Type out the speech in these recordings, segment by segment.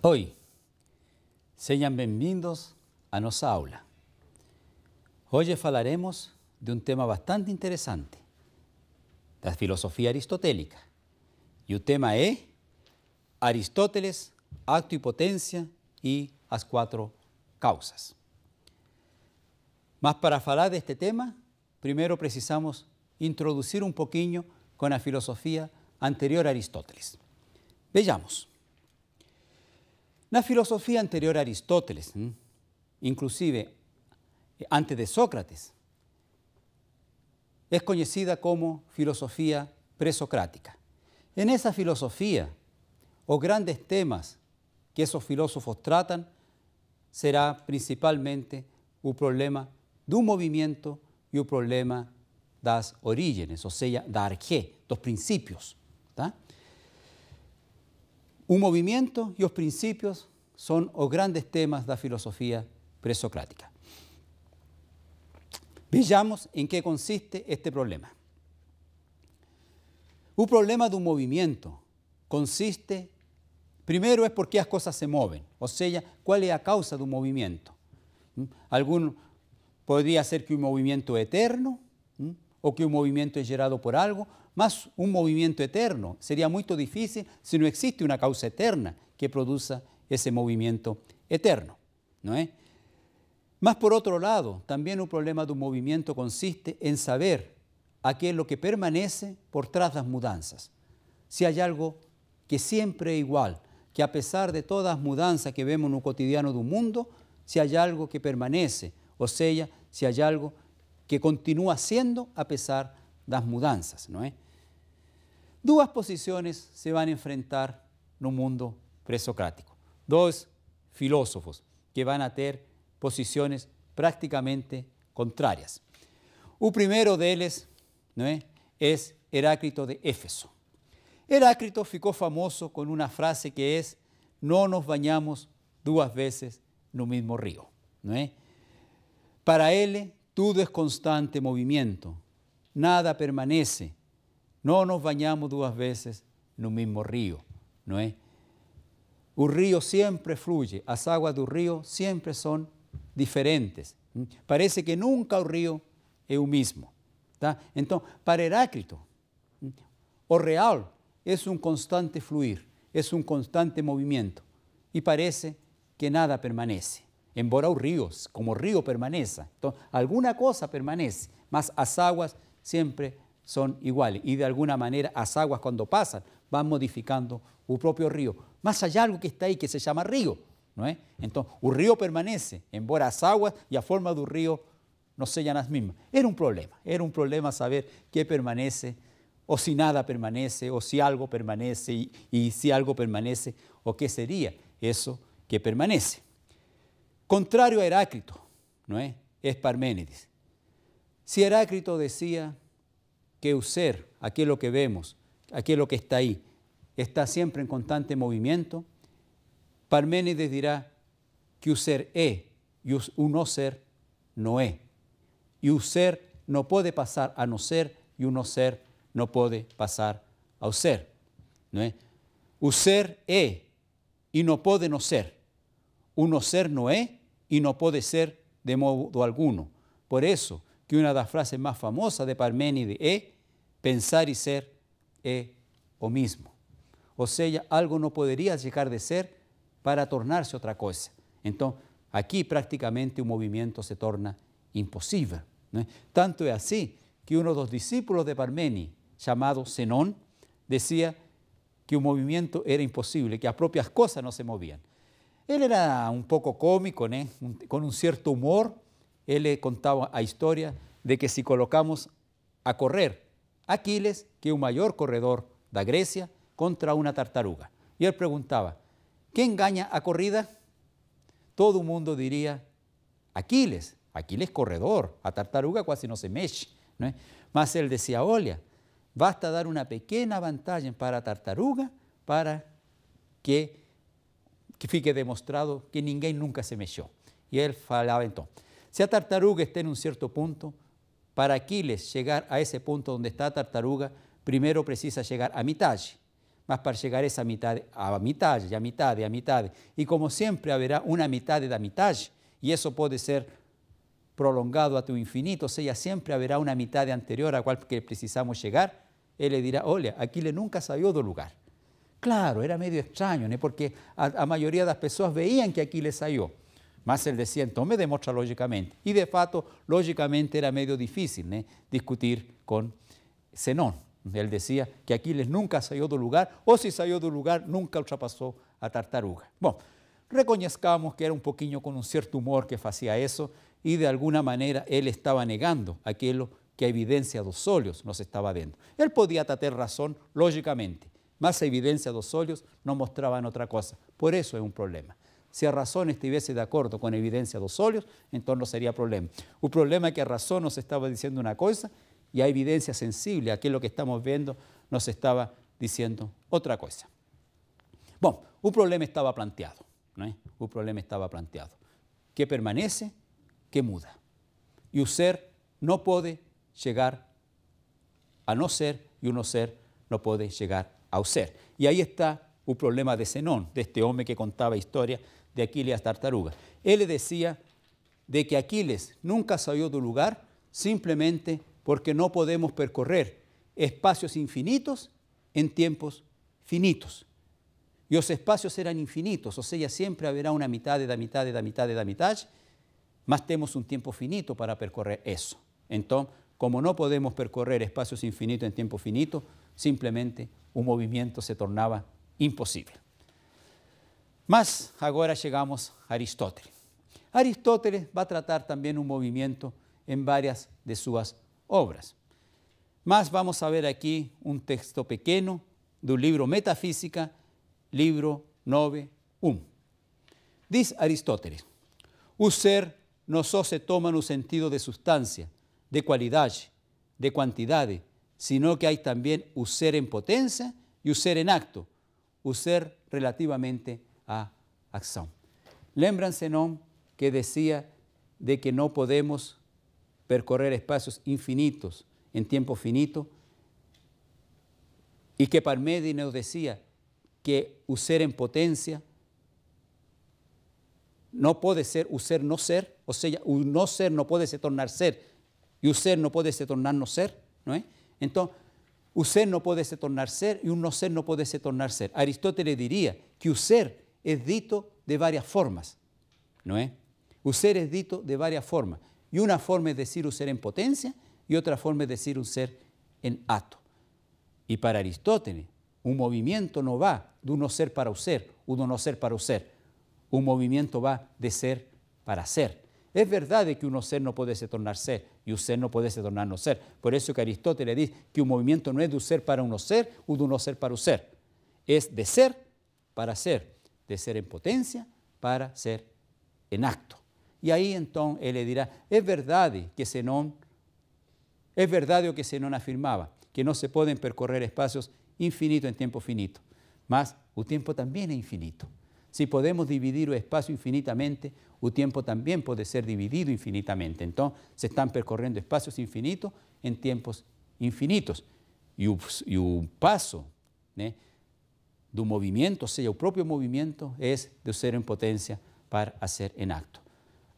Oi, sejam bem-vindos a nossa aula. Hoje falaremos de um tema bastante interessante, da filosofia aristotélica. E o tema é Aristóteles, acto e potência e as quatro causas. Mas para falar deste tema, primeiro precisamos introduzir um pouquinho com a filosofia anterior a Aristóteles. Vejamos. Na filosofia anterior a Aristóteles, inclusive antes de Sócrates, es conocida como filosofía presocrática. En esa filosofía, los grandes temas que esos filósofos tratan será principalmente el problema de un movimiento y el problema das orígenes, o sea, da arqué, dos principios. ¿Tá? Un movimiento y los principios son los grandes temas de la filosofía presocrática. Veamos en qué consiste este problema. Un problema de un movimiento consiste, primero es por qué las cosas se mueven, o sea, cuál es la causa de un movimiento. Alguno podría ser que un movimiento es eterno, o que un movimiento es generado por algo, mas un movimiento eterno sería muy difícil si no existe una causa eterna que produzca ese movimiento eterno, ¿no es? Mas por otro lado, también un problema de un movimiento consiste en saber a qué es lo que permanece por tras las mudanzas. Si hay algo que siempre es igual, que a pesar de todas las mudanzas que vemos en el cotidiano del mundo, si hay algo que permanece, o sea, si hay algo que continúa siendo a pesar de las mudanzas, ¿no es? Dos posiciones se van a enfrentar en un mundo presocrático. Dos filósofos que van a tener posiciones prácticamente contrarias. El primero de ellos, ¿no es Heráclito de Éfeso. Heráclito ficou famoso con una frase que es: no nos bañamos dos veces no mismo río. ¿No es? Para él, todo es constante movimiento, nada permanece. No nos bañamos dos veces no mismo río, ¿no es? El río siempre fluye, las aguas del río siempre son diferentes. Parece que nunca el río es el mismo. ¿Tá? Entonces, para Heráclito, o real es un constante fluir, es un constante movimiento, y parece que nada permanece. Embora el río, como río permanezca, entonces, alguna cosa permanece, mas las aguas siempre son iguales, y de alguna manera las aguas cuando pasan van modificando el propio río. Mas hay algo que está ahí que se llama río, ¿no es? Entonces, el río permanece, embora las aguas y la forma del río no sean las mismas. Era un problema saber qué permanece, o si nada permanece, o si algo permanece, y si algo permanece, o qué sería eso que permanece. Contrario a Heráclito, ¿no es? Es Parménides. Si Heráclito decía que el ser, aquello que vemos, aquello que está ahí, está siempre en constante movimiento, Parménides dirá que el ser es y el no ser no es. Y el ser no puede pasar a no ser y el no ser no puede pasar al ser. ¿No es? El ser es y no puede no ser. El no ser no es y no puede ser de modo alguno. Por eso que una de las frases más famosas de Parménides es: pensar y ser es lo mismo. O sea, algo no podría llegar de ser para tornarse otra cosa. Entonces, aquí prácticamente un movimiento se torna imposible, ¿no? Tanto es así que uno de los discípulos de Parménides, llamado Zenón, decía que un movimiento era imposible, que las propias cosas no se movían. Él era un poco cómico, ¿no? Con un cierto humor. Él le contaba la historia de que si colocamos a correr Aquiles, que es el mayor corredor de Grecia, contra una tartaruga, y él preguntaba: ¿quién gana a corrida? Todo el mundo diría Aquiles. Aquiles corredor, a tartaruga casi no se mexe, ¿no? Mas él decía: olha, basta dar una pequeña ventaja para a tartaruga para que fique demostrado que ninguém nunca se mexeu. Y él falaba entonces: si a tartaruga está en un cierto punto, para Aquiles llegar a ese punto donde está a tartaruga, primero precisa llegar a mitad. mas para llegar esa mitad a mitad, y a mitad, y a mitad. Y como siempre habrá una mitad da mitad, y eso puede ser prolongado a tu infinito, o sea, siempre habrá una mitad anterior a cual que precisamos llegar. Él le dirá, olha, Aquiles nunca salió do lugar. Claro, era medio extraño, ¿no? Porque a mayoría das pessoas veían que Aquiles salió. Mas ele decía, então me demonstra lógicamente. Y de fato, lógicamente era medio difícil, ¿no?, discutir con Zenón. Él decía que Aquiles nunca salió do lugar, o si salió do lugar, nunca ultrapassou a tartaruga. Bom, reconozcamos que era un poquinho con un cierto humor que hacía eso, y de alguna manera él estaba negando aquello que a evidencia dos olhos nos estaba dando. Él podía tener razón, lógicamente, mas a evidencia dos olhos no mostraban otra cosa. Por eso es un problema. Si a razón estuviese de acuerdo con a evidencia dos olhos, entonces no sería problema. El problema es que a razón nos estaba diciendo una cosa y a evidencia sensible, aquello que estamos viendo, nos estaba diciendo otra cosa. Bueno, un problema estaba planteado, ¿no? Un problema estaba planteado. Que permanece, que muda. Y un ser no puede llegar a no ser, y un no ser no puede llegar ao ser. Y ahí está el problema de Zenón, de este hombre que contaba historia de Aquiles y las tartarugas. Él le decía de que Aquiles nunca salió del lugar simplemente porque no podemos percorrer espacios infinitos en tiempos finitos. Y los espacios eran infinitos, o sea, siempre habrá una mitad da mitad da mitad da mitad, mas tenemos un tiempo finito para percorrer eso. Entonces, como no podemos percorrer espacios infinitos en tiempo finito, simplemente un movimiento se tornaba imposible. Mas agora chegamos a Aristóteles. Aristóteles va a tratar también un movimiento en varias de sus obras. Mas vamos a ver aquí un texto pequeño del libro Metafísica, libro 9.1. Dice Aristóteles, o ser no só se toma no sentido de sustancia, de qualidade, de quantidade, sino que hay también o ser en potencia y o ser en acto, o ser relativamente a acción. Lembran-se, ¿no?, que decía de que no podemos percorrer espacios infinitos en tiempo finito, y que Parménides nos decía que o ser en potencia no puede ser o ser no ser, o sea, o no ser no puede se tornar ser, y o ser no puede se tornar no ser, ¿no es? Entonces, o ser no puede se tornar ser y un no ser no puede se tornar ser. Aristóteles diría que o ser es dito de varias formas, ¿no es? O ser es dito de varias formas. Y una forma es decir o ser en potencia y otra forma es decir un ser en acto. Y para Aristóteles, un movimiento no va de un no ser para o ser, o de un no ser para o ser. Un movimiento va de ser para ser. Es verdad que un no ser no puede se tornar ser y un ser no puede se tornar no ser. Por eso que Aristóteles dice que un movimiento no es de un ser para un no ser o de un no ser para un ser. Es de ser para ser, de ser en potencia para ser en acto. Y ahí entonces él le dirá, es verdad que Zenón, es verdad o que Zenón afirmaba, que no se pueden percorrer espacios infinitos en tiempo finito, mas el tiempo también es infinito. Si podemos dividir el espacio infinitamente, el tiempo también puede ser dividido infinitamente. Entonces, se están percorriendo espacios infinitos en tiempos infinitos. Y el paso, ¿no?, del movimiento, o sea, el propio movimiento, es de ser en potencia para hacer en acto.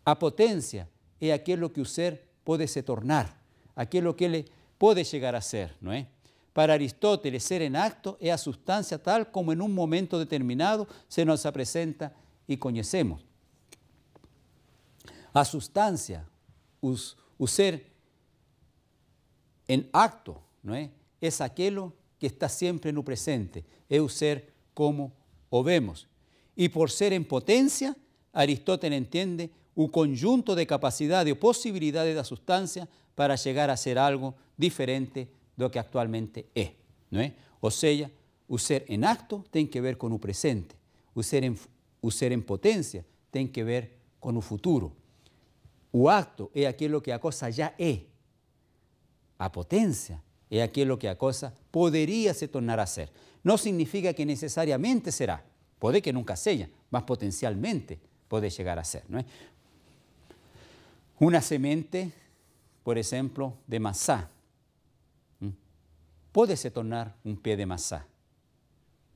A potencia es aquello que el ser puede se tornar, aquello que él puede llegar a ser, ¿no es? Para Aristóteles, ser en acto es a sustancia tal como en un momento determinado se nos presenta y conocemos. A sustancia, o ser en acto, ¿no es aquello que está siempre en el presente, es o ser como o vemos. Y por ser en potencia, Aristóteles entiende un conjunto de capacidades o posibilidades de la sustancia para llegar a ser algo diferente de lo que actualmente es, ¿no es? O sea, o ser en acto tiene que ver con el presente, o ser en potencia tiene que ver con el futuro. O acto es aquello que a cosa ya es, a potencia es aquello que a cosa podría se tornar a ser. No significa que necesariamente será, puede que nunca sea, mas potencialmente puede llegar a ser, ¿no es? Una semente, por ejemplo, de maçã, puede se tornar un pie de maçã,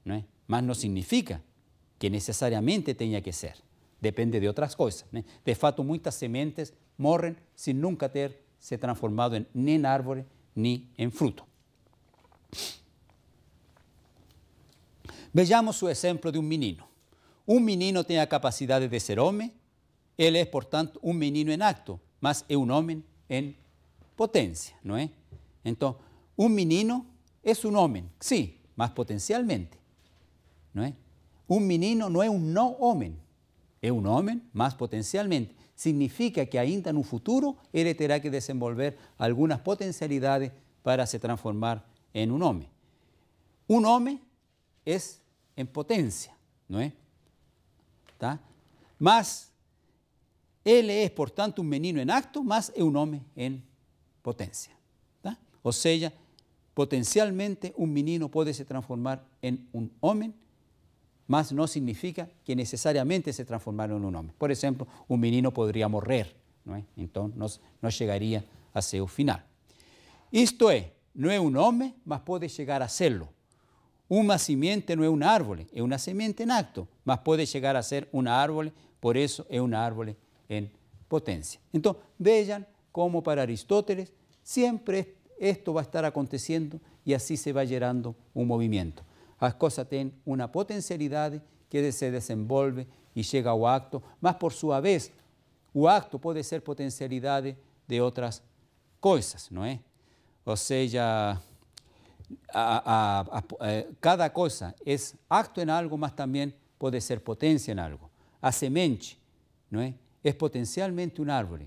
¿no es? Mas no significa que necesariamente tenga que ser. Depende de otras cosas, ¿no? De fato, muchas sementes morren sin nunca se transformado ni en árboles ni en fruto. Veamos su ejemplo de un menino. Un menino tiene la capacidad de ser hombre, él es, por tanto, un menino en acto, mas es un hombre en potencia, ¿no es? Entonces, un menino es un hombre, sí, mas potencialmente, ¿no es? Un menino no es un no hombre, es un hombre más potencialmente. Significa que ainda en un futuro él tendrá que desenvolver algunas potencialidades para se transformar en un hombre. Un hombre es en potencia, ¿no es? ¿Tá? Mas él es, por tanto, un menino en acto, mas es un hombre en potencia. ¿Tá? O sea, potencialmente un menino puede se transformar en un hombre, mas no significa que necesariamente se transformaron en un hombre. Por ejemplo, un menino podría morir, ¿no es? Entonces no llegaría a ser final. Esto es, no es un hombre, mas puede llegar a serlo. Una simiente no es un árbol, es una semente en acto, mas puede llegar a ser un árbol, por eso es un árbol en potencia. Entonces, vean cómo para Aristóteles siempre esto va a estar aconteciendo y así se va generando un movimiento. Las cosas tienen una potencialidad que se desenvolve y llega al acto, mas por su vez, el acto puede ser potencialidad de otras cosas, ¿no es? O sea, cada cosa es acto en algo, mas también puede ser potencia en algo. A semente, ¿no es? Es potencialmente un árbol.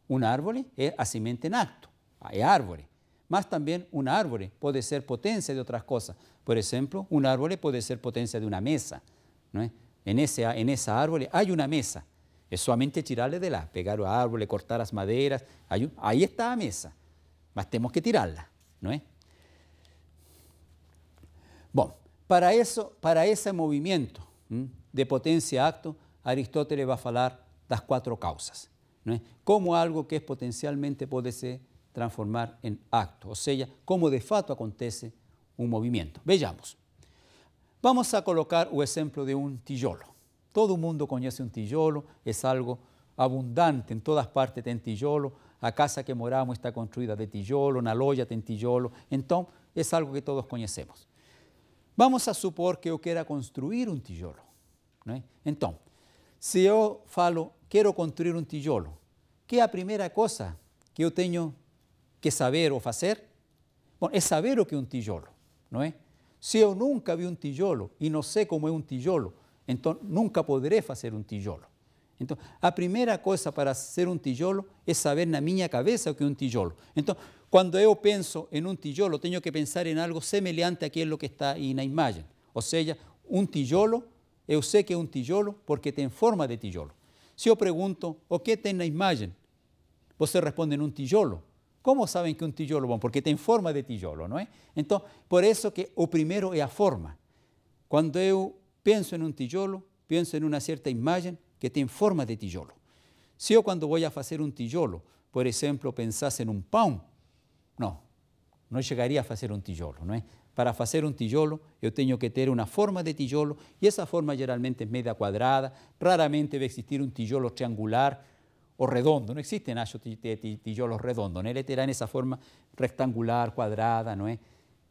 Un árbol es a semente en acto, es árbol. Mas también un árbol puede ser potencia de otras cosas. Por ejemplo, un árbol puede ser potencia de una mesa, ¿no es? En esa árbol hay una mesa. Es solamente tirarle de la, pegar el árbol, cortar las maderas. Ahí está la mesa, mas tenemos que tirarla, ¿no es? Bueno, para ese movimiento de potencia-acto, Aristóteles va a hablar las 4 causas, ¿no es? Como algo que es potencialmente puede se transformar en acto, o sea, cómo de fato acontece un movimiento. Veamos. Vamos a colocar el ejemplo de un tijolo. Todo el mundo conoce un tijolo, es algo abundante, en todas partes tiene tijolo, la casa que moramos está construida de tijolo, una loya tiene tijolo, entonces es algo que todos conocemos. Vamos a supor que yo quiera construir un tijolo, ¿no es? Entonces, si yo falo, quiero construir un tijolo, ¿qué es la primera cosa que yo tengo que saber o hacer? Bueno, es saber lo que es un tijolo, ¿no es? Si yo nunca vi un tijolo y no sé cómo es un tijolo, entonces nunca podré hacer un tijolo. Entonces, la primera cosa para hacer un tijolo es saber en la mi cabeza lo que es un tijolo. Entonces, cuando yo pienso en un tijolo, tengo que pensar en algo semejante a aquello que está ahí en la imagen. O sea, un tijolo, yo sé que es un tijolo porque tiene forma de tijolo. Si yo pregunto, ¿o qué tiene en la imagen? Você responde en un tijolo. ¿Cómo saben que un tijolo? Bueno, porque tiene forma de tijolo, ¿no es? Entonces, por eso que o primero es la forma. Cuando yo pienso en un tijolo, pienso en una cierta imagen que tiene forma de tijolo. Si yo cuando voy a hacer un tijolo, por ejemplo, pensase en un pan, no llegaría a hacer un tijolo, ¿no es? Para hacer un tijolo, yo tengo que tener una forma de tijolo y esa forma generalmente es media cuadrada, raramente va a existir un tijolo triangular o redondo, no existen tijolos redondos, ¿no? Él tendrá en esa forma rectangular, cuadrada, ¿no es?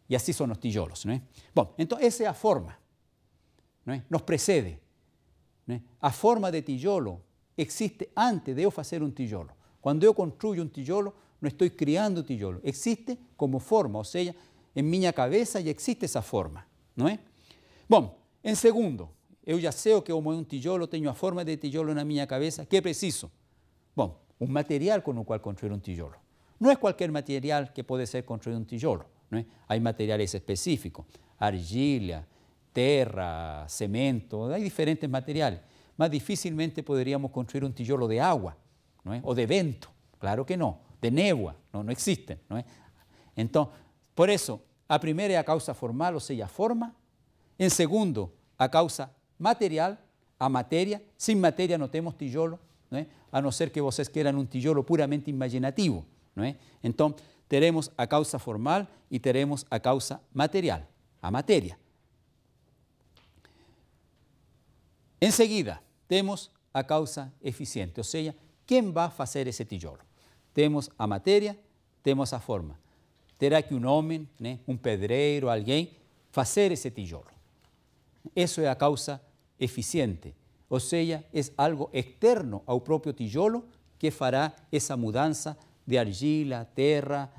Y así son los tijolos, ¿no es? Bueno, entonces esa es la forma, ¿no es? Nos precede, ¿no es? La forma de tijolo existe antes de yo hacer un tijolo. Cuando yo construyo un tijolo, no estoy criando un tijolo, existe como forma, o sea, en mi cabeza ya existe esa forma, ¿no es? Bueno, en segundo, yo ya sé que como es un tijolo, tengo la forma de tijolo en la mi cabeza, ¿qué preciso? Bueno, un material con el cual construir un tijolo. No es cualquier material que puede ser construido un tijolo, ¿no es? Hay materiales específicos, arcilla, tierra, cemento, hay diferentes materiales. Más difícilmente podríamos construir un tijolo de agua, ¿no es? O de viento, claro que no, de néboa, no existen, ¿no es? Entonces, por eso, a primera es a causa formal, o sea, forma. En segundo, a causa material, a materia. Sin materia no tenemos tijolo, ¿no es? A no ser que ustedes quieran un tijolo puramente imaginativo, ¿no es? Entonces, tenemos a causa formal y tenemos a causa material, a materia. Enseguida, temos a causa eficiente, ou seja, quem vai fazer esse tijolo? Temos a matéria, temos a forma. Terá que um homem, né, um pedreiro, alguém, fazer esse tijolo. Isso é a causa eficiente, ou seja, é algo externo ao próprio tijolo que fará essa mudança de argila, terra,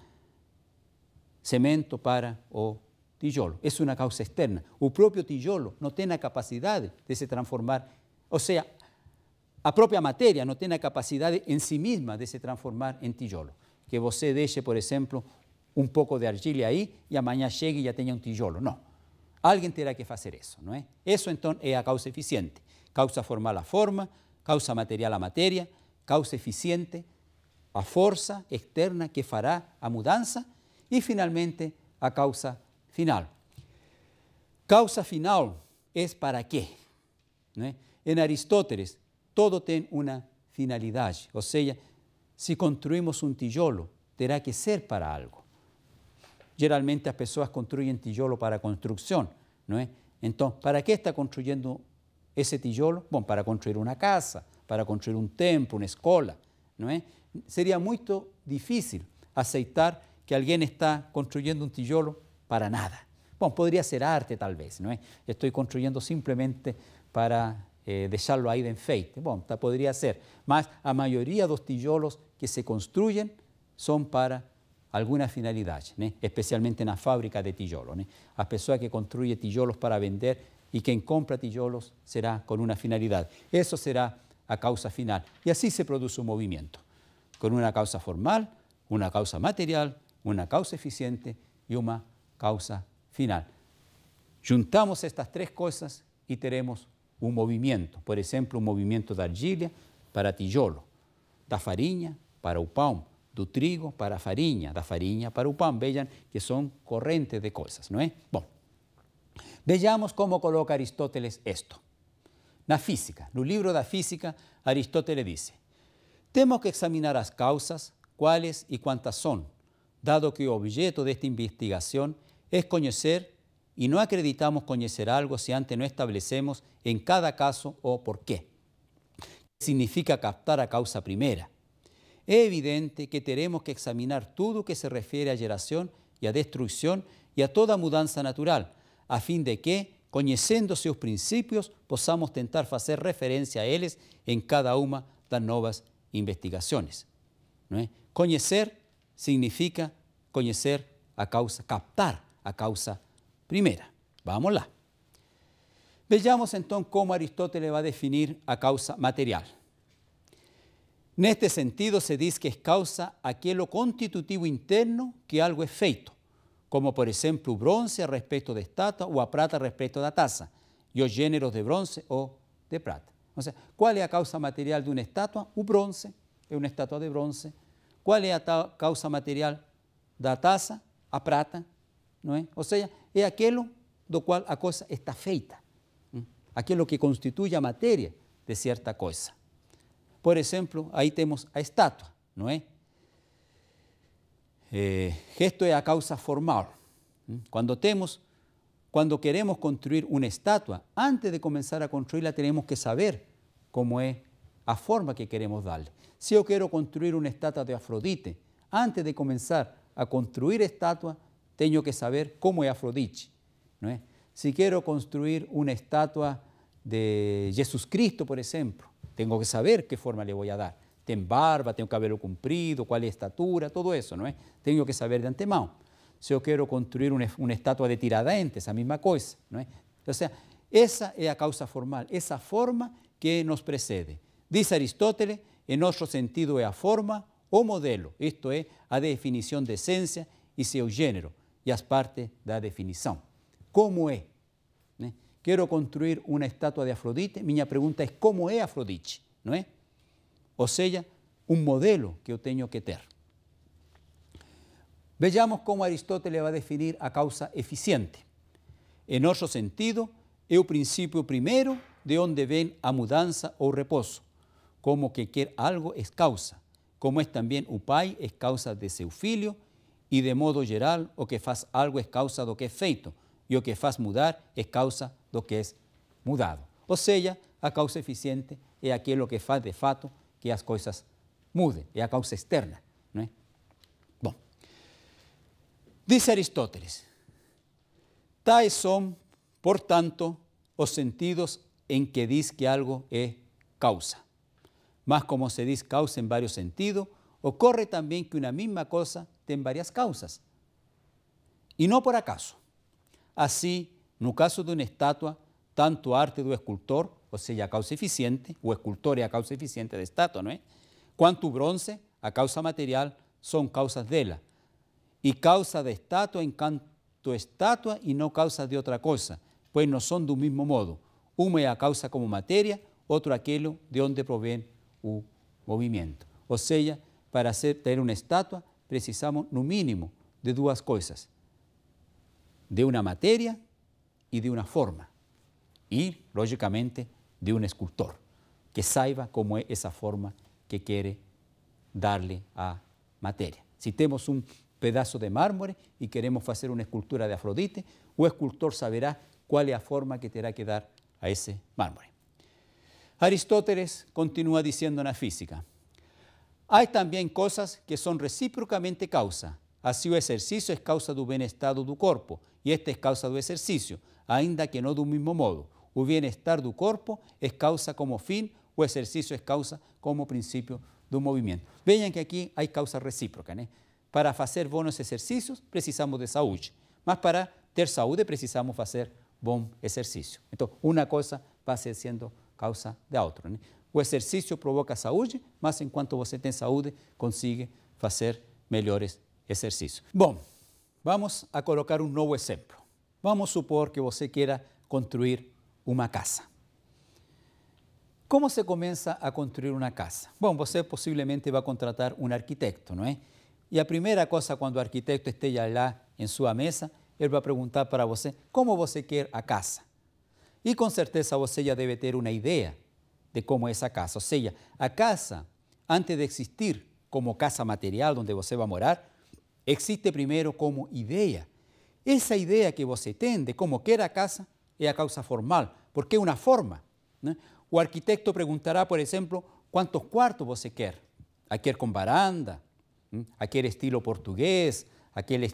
cimento para o tijolo. É uma causa externa. O próprio tijolo não tem a capacidade de se transformar, ou seja, a própria matéria não tem a capacidade em si mesma de se transformar em tijolo. Que você deixe, por exemplo, um pouco de argila aí e amanhã chegue e já tenha um tijolo. Não. Alguém terá que fazer isso, não é? Isso, então, é a causa eficiente. Causa formal a forma, causa material a matéria, causa eficiente a força externa que fará a mudança e, finalmente, a causa final. Causa final é para quê? Não é? Em Aristóteles, todo tem uma finalidade, ou seja, se construímos um tijolo, terá que ser para algo. Geralmente as pessoas construem tijolo para a construção, não é? Então, para que está construindo esse tijolo? Bom, para construir uma casa, para construir um templo, uma escola, não é? Seria muito difícil aceitar que alguém está construindo um tijolo para nada. Bom, poderia ser arte talvez, não é? Estou construindo simplesmente para deixá-lo aí de enfeite. Bom, poderia ser, mas a maioria dos tijolos que se construem são para alguma finalidade, né? Especialmente na fábrica de tijolo, né? A pessoa que construye tijolos para vender e quem compra tijolos será com uma finalidade. Isso será a causa final. E assim se produz um movimento, com uma causa formal, uma causa material, uma causa eficiente e uma causa final. Juntamos estas três coisas e teremos um movimento. Por exemplo, um movimento da argila para tijolo, da farinha para o pão, do trigo para a farinha, da farinha para o pão. Vejam que são correntes de coisas, não é? Bom, vejamos como coloca Aristóteles isto. Na física, no livro da física, Aristóteles diz: temos que examinar as causas, quais e quantas são, dado que o objeto desta investigação é conhecer e não acreditamos conhecer algo se antes não estabelecemos em cada caso o porquê. Significa captar a causa primeira. É evidente que teremos que examinar tudo que se refere à geração e à destruição e a toda mudança natural, a fim de que, conhecendo seus princípios, possamos tentar fazer referência a eles em cada uma das novas investigações. Não é? Conhecer significa conhecer a causa, captar a causa primeira. Vamos lá. Vejamos então como Aristóteles vai definir a causa material. Neste sentido, se diz que é causa aquilo constitutivo interno que algo é feito, como por exemplo o bronze a respeito da estátua ou a prata a respeito da taça, e os gêneros de bronze ou de prata. Ou seja, qual é a causa material de uma estátua? O bronze, é uma estátua de bronze. Qual é a causa material da taça? A prata, não é? Ou seja, é aquilo do qual a coisa está feita, aquilo que constitui a matéria de certa coisa. Por exemplo, aí temos a estátua, não é? Isto é a causa formal. Quando queremos construir uma estátua, antes de começar a construí-la, temos que saber como é a forma que queremos dar-lhe. Se eu quero construir uma estátua de Afrodite, antes de começar a construir a estátua, tenho que saber como é Afrodite, não é? Se quero construir uma estátua de Jesus Cristo, por exemplo, tenho que saber que forma le vou dar. Tem barba, tem o cabelo comprido, qual é a estatura, todo isso, não é? Tenho que saber de antemão. Se eu quero construir uma estátua de Tiradentes, a mesma coisa, não é? Ou seja, essa é a causa formal, essa forma que nos precede. Diz Aristóteles, em nosso sentido é a forma, o modelo, isto é, a definição de essência e seu gênero, e as partes da definição. Como é? Né? Quero construir uma estátua de Afrodite, minha pergunta é como é Afrodite, não é? Ou seja, um modelo que eu tenho que ter. Vejamos como Aristóteles vai definir a causa eficiente. Em nosso sentido, é o princípio primeiro de onde vem a mudança ou repouso. Como que quer algo é causa, como é também o pai é causa de seu filho, e de modo geral, o que faz algo é causa do que é feito, e o que faz mudar é causa do que é mudado. Ou seja, a causa eficiente é aquilo que faz de fato que as coisas mudem, é a causa externa. Não é? Bom, diz Aristóteles, tais são, portanto, os sentidos em que diz que algo é causa. Mas como se diz causa em vários sentidos, ocorre também que uma mesma coisa tem várias causas. E não por acaso. Assim, no caso de uma estátua, tanto a arte do escultor, ou seja, a causa eficiente, o escultor é a causa eficiente da estátua, não é? Quanto o bronze, a causa material, são causas dela. E causa da estátua enquanto estátua e não causa de outra coisa, pois não são do mesmo modo. Uma é a causa como matéria, outro aquilo de onde provém o movimento. Ou seja, para ter uma estátua, precisamos, no mínimo, de duas coisas. De uma matéria e de uma forma. E, logicamente, de um escultor, que saiba como é essa forma que quer dar-lhe à matéria. Se temos um pedaço de mármore e queremos fazer uma escultura de Afrodite, o escultor saberá qual é a forma que terá que dar a esse mármore. Aristóteles continúa diciendo na física, há também coisas que são reciprocamente causa. Assim, o exercício é causa do bem-estado do corpo e este é causa do exercício, ainda que não do mesmo modo. O bem-estar do corpo é causa como fim, o exercício é causa como princípio do movimento. Vejam que aqui há causa recíproca, né? Para fazer bons exercícios, precisamos de saúde, mas para ter saúde, precisamos fazer bom exercício. Então, uma coisa vai sendo causa da outra, né? O exercício provoca saúde, mas enquanto você tem saúde, consegue fazer melhores exercícios. Bom, vamos a colocar um novo exemplo. Vamos supor que você queira construir uma casa. Como se começa a construir uma casa? Bom, você possivelmente vai contratar um arquiteto, não é? E a primeira coisa, quando o arquiteto esteja lá em sua mesa, ele vai perguntar para você como você quer a casa. E com certeza você já deve ter uma ideia de como é essa casa. Ou seja, a casa, antes de existir como casa material onde você vai morar, existe primeiro como ideia. Essa ideia que você tem de como quer a casa é a causa formal, porque é uma forma, né? O arquiteto perguntará, por exemplo, quantos quartos você quer. A quer com varanda, aquele estilo português, aquele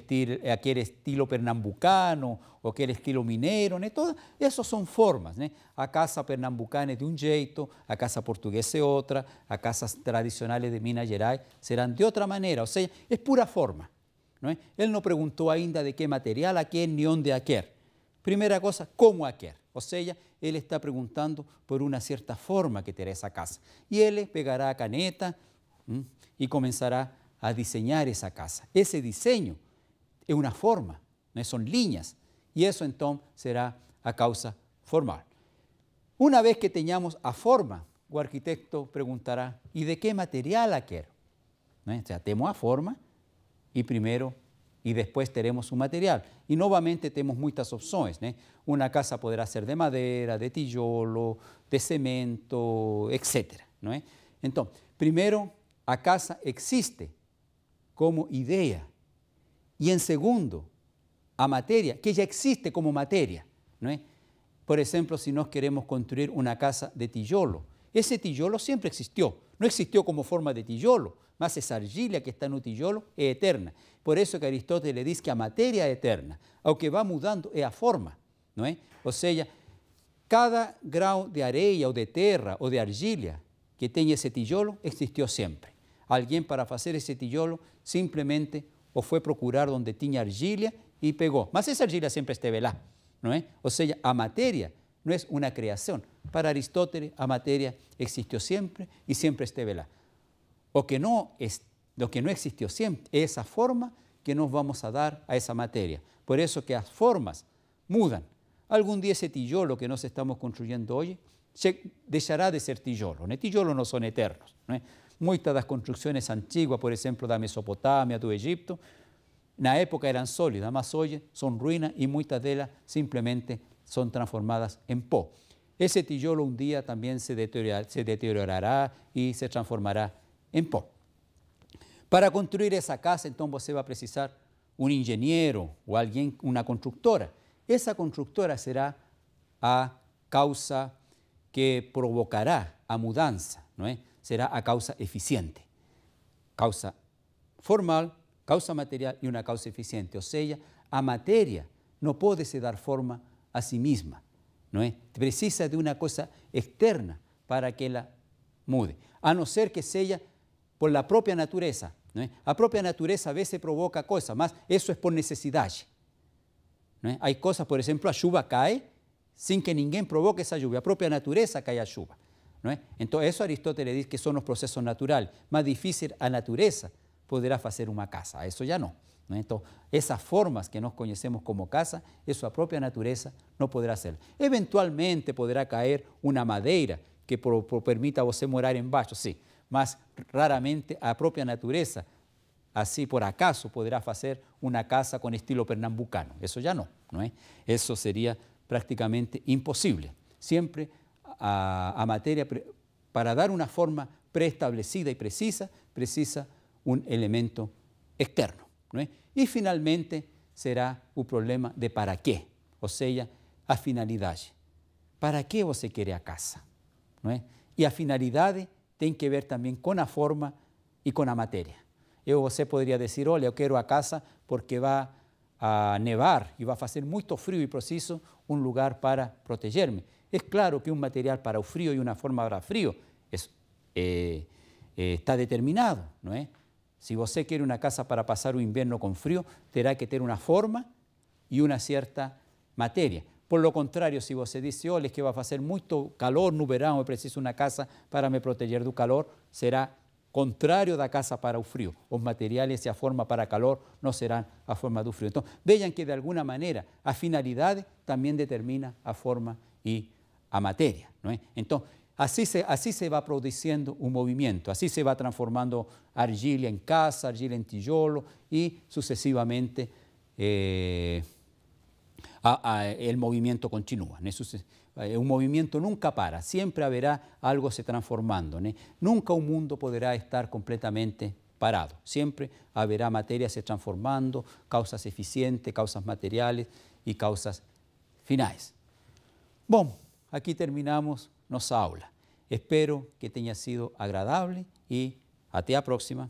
estilo pernambucano, ou aquele estilo mineiro, né? Todas essas são formas, né? A casa pernambucana é de um jeito, a casa portuguesa é outra, as casas tradicionais de Minas Gerais serão de outra maneira, ou seja, é pura forma. Não é? Ele não perguntou ainda de que material a quer, nem onde a quer. Primeira coisa, como a quer. Ou seja, ele está perguntando por uma certa forma que terá essa casa. E ele pegará a caneta e começará a desenhar essa casa. Esse desenho é uma forma, né? São linhas. E isso, então, será a causa formal. Uma vez que tenhamos a forma, o arquiteto perguntará, e de que material a quer? Né? Ou seja, temos a forma, e primeiro e depois teremos um material. E novamente temos muitas opções, né? Uma casa poderá ser de madeira, de tijolo, de cimento, etc. Não é? Então, primeiro, a casa existe como ideia. E em segundo, a matéria, que já existe como matéria. Não é? Por exemplo, se nós queremos construir uma casa de tijolo, esse tijolo sempre existiu. Não existiu como forma de tijolo, mas essa argila que está no tijolo é eterna. Por isso que Aristóteles diz que a matéria é eterna. O que vai mudando é a forma, não é? Ou seja, cada grau de areia ou de terra ou de argila que tem esse tijolo existiu sempre. Alguém, para fazer esse tijolo, simplesmente o foi procurar onde tinha argila e pegou. Mas essa argila sempre esteve lá, não é? Ou seja, a matéria não é uma criação. Para Aristóteles, a matéria existiu sempre e sempre esteve lá. Lo que no existió siempre es esa forma que nos vamos a dar a esa materia. Por eso que las formas mudan. Algún día ese tijolo que nos estamos construyendo hoy dejará de ser tijolo. Los tijolos no son eternos. ¿No? Muchas das construcciones antiguas, por ejemplo, da Mesopotamia, do Egipto, na época eran sólidas, mas hoy son ruinas y muchas de ellas simplemente son transformadas en pó. Ese tijolo un día también se deteriorará y se transformará em pó. Para construir essa casa, então, você vai precisar um engenheiro ou alguém, uma construtora. Essa construtora será a causa que provocará a mudança, não é? Será a causa eficiente. Causa formal, causa material e uma causa eficiente. Ou seja, a matéria não pode se dar forma a si mesma, não é? Precisa de uma coisa externa para que ela mude, a não ser que seja por la própria natureza, não é? A própria natureza a veces provoca coisas, mas isso é por necessidade. Não é? Há coisas, por exemplo, a chuva cai sem que ninguém provoque essa chuva, a própria natureza cai a chuva. Não é? Então, isso Aristóteles diz que são os processos naturais, mais difícil a natureza poderá fazer uma casa, isso já não. Não é? Então, essas formas que nós conhecemos como casa, isso a própria natureza não poderá ser. Eventualmente poderá cair uma madeira que permita você morar embaixo, sim, mas raramente a própria natureza, assim por acaso, poderá fazer uma casa com estilo pernambucano. Isso já não, não é? Isso seria praticamente impossível. Sempre a matéria, para dar uma forma pré-establecida e precisa um elemento externo. Não é? E, finalmente, será o problema de para quê, ou seja, a finalidade. Para que você quer a casa? Não é? E a finalidade tem que ver também com a forma e com a matéria. Você poderia dizer, olha, eu quero a casa porque vai a nevar e vai fazer muito frio e preciso um lugar para proteger-me. É claro que um material para o frio e uma forma para o frio está determinado, não é? Se você quer uma casa para passar o inverno com frio, terá que ter uma forma e uma certa matéria. Por lo contrário, se você diz, olha, que vai fazer muito calor no verão, eu preciso uma casa para me proteger do calor, será contrário da casa para o frio. Os materiais e a forma para calor não serão a forma do frio. Então, vejam que, de alguma maneira, a finalidade também determina a forma e a matéria. Não é? Então, assim se vai produzindo um movimento, assim se vai transformando argila em casa, argila em tijolo e, sucessivamente, o movimento continua. Né? O movimento nunca para, sempre haverá algo se transformando. Né? Nunca o mundo poderá estar completamente parado. Sempre haverá matéria se transformando, causas eficientes, causas materiais e causas finais. Bom, aqui terminamos nossa aula. Espero que tenha sido agradável e até a próxima.